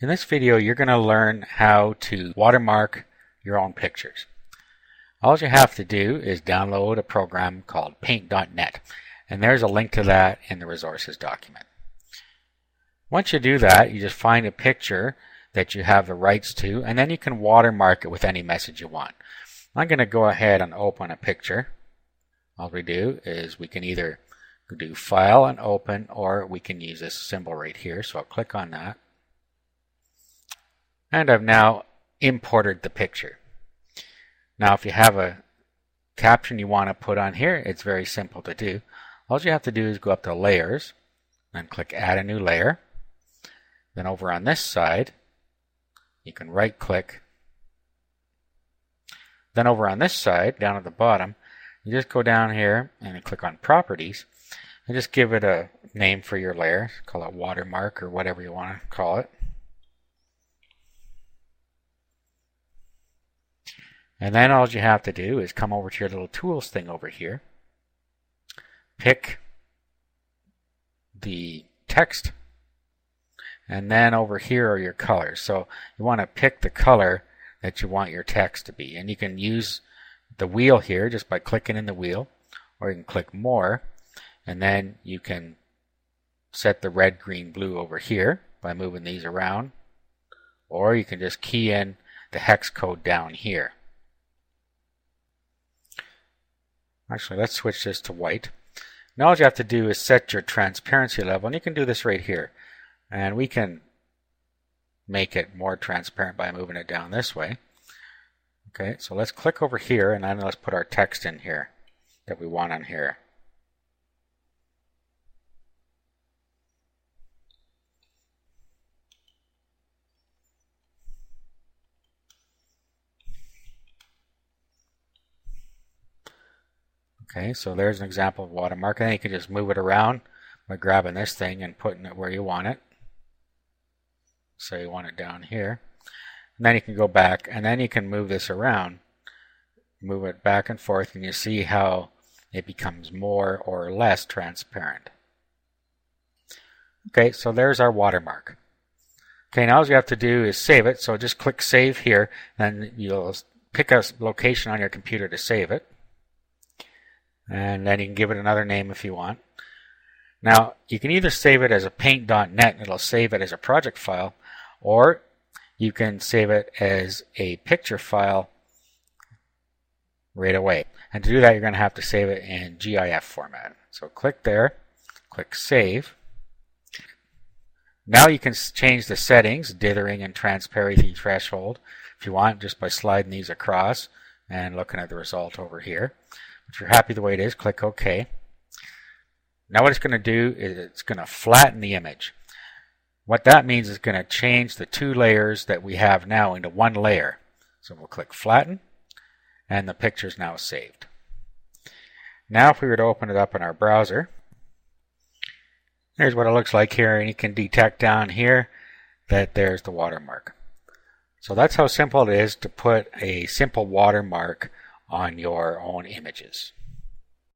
In this video, you're going to learn how to watermark your own pictures. All you have to do is download a program called paint.net, and there's a link to that in the resources document. Once you do that, you just find a picture that you have the rights to, and then you can watermark it with any message you want. I'm going to go ahead and open a picture. All we do is we can either do File and Open, or we can use this symbol right here. So I'll click on that. And I've now imported the picture. Now if you have a caption you want to put on here, it's very simple to do. All you have to do is go up to Layers and click Add a New Layer. Then over on this side, you can right click. Then over on this side, down at the bottom, you just go down here and click on Properties and just give it a name for your layer. Call it Watermark or whatever you want to call it. And then all you have to do is come over to your little tools thing over here, pick the text, and then over here are your colors. So you want to pick the color that you want your text to be. And you can use the wheel here just by clicking in the wheel, or you can click More, and then you can set the red, green, blue over here by moving these around, or you can just key in the hex code down here. Actually, let's switch this to white. Now all you have to do is set your transparency level, and you can do this right here. And we can make it more transparent by moving it down this way. Okay, so let's click over here, and then let's put our text in here that we want on here. Okay, so there's an example of watermark, and then you can just move it around by grabbing this thing and putting it where you want it. So you want it down here. And then you can go back, and then you can move this around, move it back and forth, and you see how it becomes more or less transparent. Okay, so there's our watermark. Okay, now all you have to do is save it, so just click Save here, and you'll pick a location on your computer to save it. And then you can give it another name if you want. Now, you can either save it as a paint.net and it'll save it as a project file, or you can save it as a picture file right away. And to do that, you're going to have to save it in GIF format. So click there, click Save. Now you can change the settings, dithering and transparency threshold, if you want, just by sliding these across and looking at the result over here. If you're happy the way it is, click OK. Now what it's going to do is it's going to flatten the image. What that means is it's going to change the two layers that we have now into one layer. So we'll click Flatten, and the picture is now saved. Now if we were to open it up in our browser, here's what it looks like here, and you can detect down here that there's the watermark. So that's how simple it is to put a simple watermark on your own images.